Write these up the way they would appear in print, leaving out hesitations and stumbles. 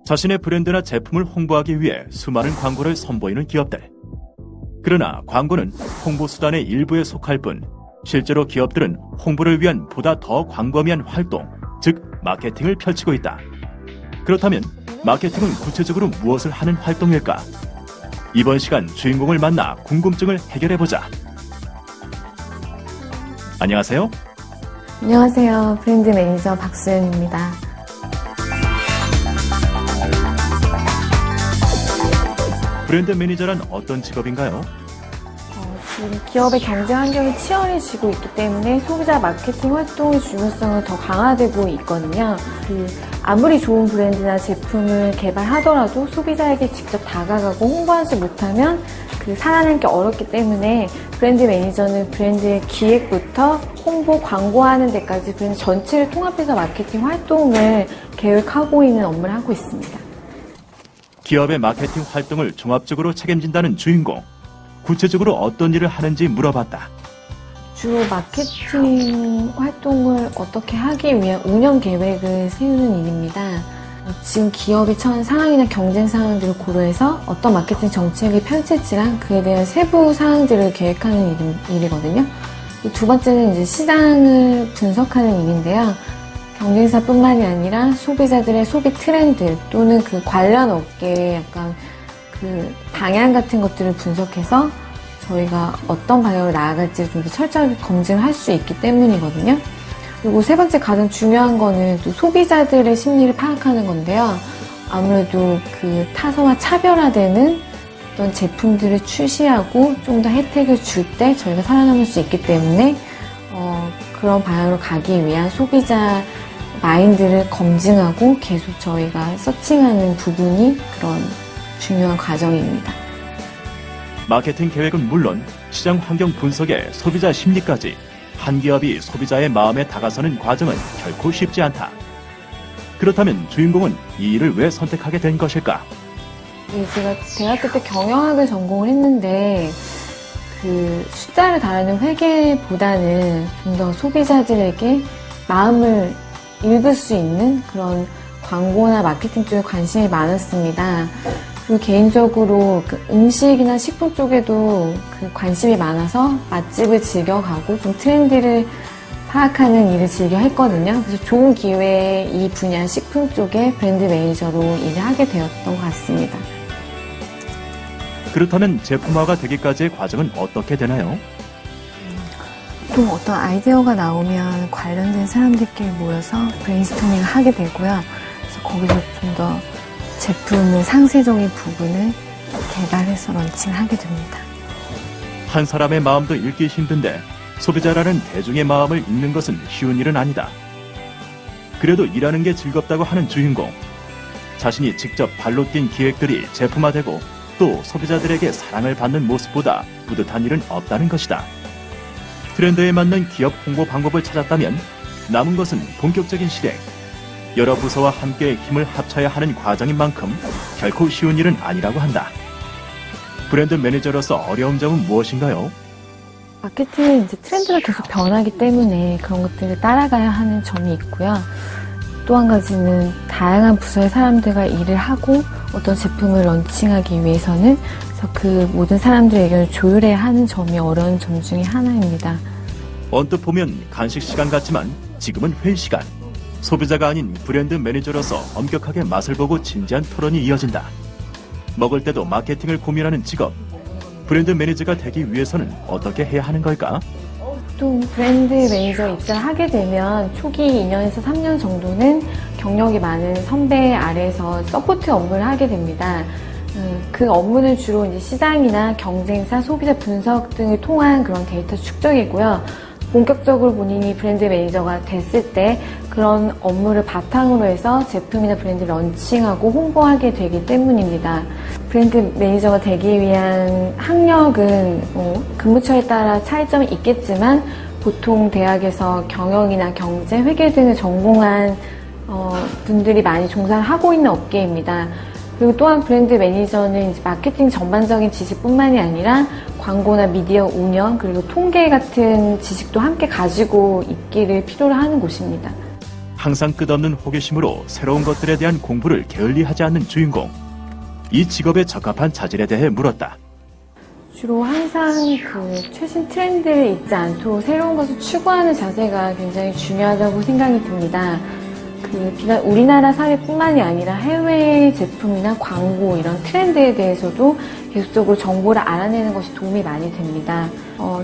자신의 브랜드나 제품을 홍보하기 위해 수많은 광고를 선보이는 기업들. 그러나 광고는 홍보 수단의 일부에 속할 뿐 실제로 기업들은 홍보를 위한 보다 더 광범위한 활동, 즉 마케팅을 펼치고 있다. 그렇다면 마케팅은 구체적으로 무엇을 하는 활동일까? 이번 시간 주인공을 만나 궁금증을 해결해보자. 안녕하세요. 안녕하세요. 브랜드 매니저 박수연입니다. 브랜드 매니저란 어떤 직업인가요? 지금 기업의 경쟁 환경이 치열해지고 있기 때문에 소비자 마케팅 활동의 중요성은 더 강화되고 있거든요. 아무리 좋은 브랜드나 제품을 개발하더라도 소비자에게 직접 다가가고 홍보하지 못하면 살아남기 게 어렵기 때문에 브랜드 매니저는 브랜드의 기획부터 홍보, 광고하는 데까지 브랜드 전체를 통합해서 마케팅 활동을 계획하고 있는 업무를 하고 있습니다. 기업의 마케팅 활동을 종합적으로 책임진다는 주인공. 구체적으로 어떤 일을 하는지 물어봤다. 주로 마케팅 활동을 어떻게 하기 위한 운영 계획을 세우는 일입니다. 지금 기업이 처한 상황이나 경쟁 상황들을 고려해서 어떤 마케팅 정책이 펼칠지랑 그에 대한 세부 사항들을 계획하는 일이거든요. 두 번째는 이제 시장을 분석하는 일인데요. 경쟁사뿐만이 아니라 소비자들의 소비 트렌드 또는 관련 업계의 약간 방향 같은 것들을 분석해서 저희가 어떤 방향으로 나아갈지 좀 더 철저하게 검증할 수 있기 때문이거든요. 그리고 세 번째 가장 중요한 거는 또 소비자들의 심리를 파악하는 건데요. 아무래도 타사와 차별화되는 어떤 제품들을 출시하고 좀 더 혜택을 줄 때 저희가 살아남을 수 있기 때문에 그런 방향으로 가기 위한 소비자 마인드를 검증하고 계속 저희가 서칭하는 부분이 그런 중요한 과정입니다. 마케팅 계획은 물론 시장 환경 분석에 소비자 심리까지 한 기업이 소비자의 마음에 다가서는 과정은 결코 쉽지 않다. 그렇다면 주인공은 이 일을 왜 선택하게 된 것일까? 제가 대학교 때 경영학을 전공을 했는데 숫자를 다루는 회계보다는 좀 더 소비자들에게 마음을 읽을 수 있는 그런 광고나 마케팅 쪽에 관심이 많았습니다. 그리고 개인적으로 음식이나 식품 쪽에도 관심이 많아서 맛집을 즐겨가고 좀 트렌드를 파악하는 일을 즐겨 했거든요. 그래서 좋은 기회에 이 분야 식품 쪽에 브랜드 매니저로 일을 하게 되었던 것 같습니다. 그렇다면 제품화가 되기까지의 과정은 어떻게 되나요? 보통 어떤 아이디어가 나오면 관련된 사람들끼리 모여서 브레인스토밍을 하게 되고요. 그래서 거기서 좀 더 제품의 상세적인 부분을 개발해서 런칭을 하게 됩니다. 한 사람의 마음도 읽기 힘든데 소비자라는 대중의 마음을 읽는 것은 쉬운 일은 아니다. 그래도 일하는 게 즐겁다고 하는 주인공. 자신이 직접 발로 뛴 기획들이 제품화되고 또 소비자들에게 사랑을 받는 모습보다 뿌듯한 일은 없다는 것이다. 트렌드에 맞는 기업 홍보 방법을 찾았다면 남은 것은 본격적인 실행. 여러 부서와 함께 힘을 합쳐야 하는 과정인 만큼 결코 쉬운 일은 아니라고 한다. 브랜드 매니저로서 어려운 점은 무엇인가요? 마케팅은 이제 트렌드가 계속 변하기 때문에 그런 것들을 따라가야 하는 점이 있고요. 또 한 가지는 다양한 부서의 사람들과 일을 하고 어떤 제품을 런칭하기 위해서는 그래서 모든 사람들의 의견을 조율해야 하는 점이 어려운 점 중에 하나입니다. 언뜻 보면 간식 시간 같지만 지금은 회의 시간. 소비자가 아닌 브랜드 매니저로서 엄격하게 맛을 보고 진지한 토론이 이어진다. 먹을 때도 마케팅을 고민하는 직업. 브랜드 매니저가 되기 위해서는 어떻게 해야 하는 걸까? 보통 브랜드 매니저 입사를 하게 되면 초기 2년에서 3년 정도는 경력이 많은 선배 아래에서 서포트 업무를 하게 됩니다. 그 업무는 주로 이제 시장이나 경쟁사, 소비자 분석 등을 통한 그런 데이터 축적이고요. 본격적으로 본인이 브랜드 매니저가 됐을 때 그런 업무를 바탕으로 해서 제품이나 브랜드를 런칭하고 홍보하게 되기 때문입니다. 브랜드 매니저가 되기 위한 학력은 근무처에 따라 차이점이 있겠지만 보통 대학에서 경영이나 경제, 회계 등을 전공한 분들이 많이 종사를 하고 있는 업계입니다. 그리고 또한 브랜드 매니저는 이제 마케팅 전반적인 지식뿐만이 아니라 광고나 미디어 운영 그리고 통계 같은 지식도 함께 가지고 있기를 필요로 하는 곳입니다. 항상 끝없는 호기심으로 새로운 것들에 대한 공부를 게을리하지 않는 주인공. 이 직업에 적합한 자질에 대해 물었다. 주로 항상 그 최신 트렌드를 잊지 않도록 새로운 것을 추구하는 자세가 굉장히 중요하다고 생각이 듭니다. 비단 우리나라 사회뿐만이 아니라 해외 제품이나 광고 이런 트렌드에 대해서도 계속적으로 정보를 알아내는 것이 도움이 많이 됩니다.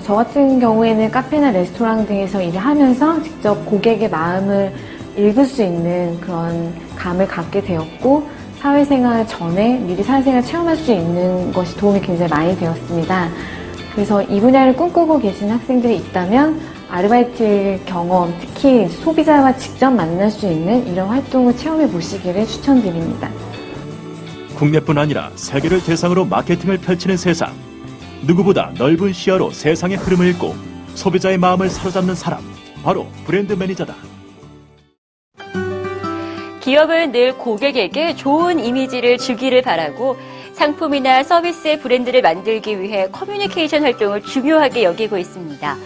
저 같은 경우에는 카페나 레스토랑 등에서 일을 하면서 직접 고객의 마음을 읽을 수 있는 그런 감을 갖게 되었고, 사회생활 전에 미리 사회생활 체험할 수 있는 것이 도움이 굉장히 많이 되었습니다. 그래서 이 분야를 꿈꾸고 계신 학생들이 있다면 아르바이트 경험, 특히 소비자와 직접 만날 수 있는 이런 활동을 체험해 보시기를 추천드립니다. 국내뿐 아니라 세계를 대상으로 마케팅을 펼치는 세상. 누구보다 넓은 시야로 세상의 흐름을 읽고 소비자의 마음을 사로잡는 사람, 바로 브랜드 매니저다. 기업은 늘 고객에게 좋은 이미지를 주기를 바라고 상품이나 서비스의 브랜드를 만들기 위해 커뮤니케이션 활동을 중요하게 여기고 있습니다.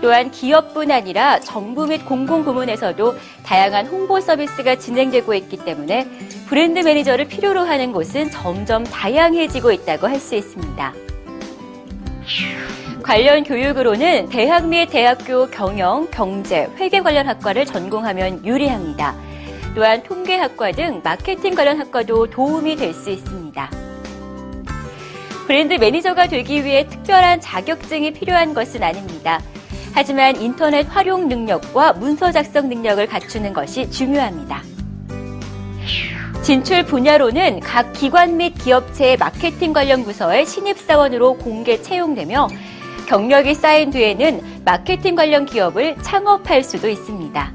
또한 기업뿐 아니라 정부 및 공공부문에서도 다양한 홍보 서비스가 진행되고 있기 때문에 브랜드 매니저를 필요로 하는 곳은 점점 다양해지고 있다고 할 수 있습니다. 관련 교육으로는 대학 및 대학교 경영, 경제, 회계 관련 학과를 전공하면 유리합니다. 또한 통계학과 등 마케팅 관련 학과도 도움이 될 수 있습니다. 브랜드 매니저가 되기 위해 특별한 자격증이 필요한 것은 아닙니다. 하지만 인터넷 활용 능력과 문서 작성 능력을 갖추는 것이 중요합니다. 진출 분야로는 각 기관 및 기업체의 마케팅 관련 부서의 신입사원으로 공개 채용되며 경력이 쌓인 뒤에는 마케팅 관련 기업을 창업할 수도 있습니다.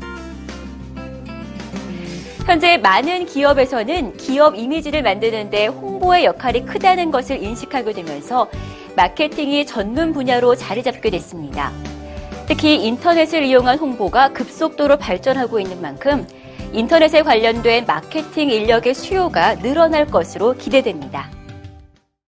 현재 많은 기업에서는 기업 이미지를 만드는 데 홍보의 역할이 크다는 것을 인식하게 되면서 마케팅이 전문 분야로 자리 잡게 됐습니다. 특히 인터넷을 이용한 홍보가 급속도로 발전하고 있는 만큼 인터넷에 관련된 마케팅 인력의 수요가 늘어날 것으로 기대됩니다.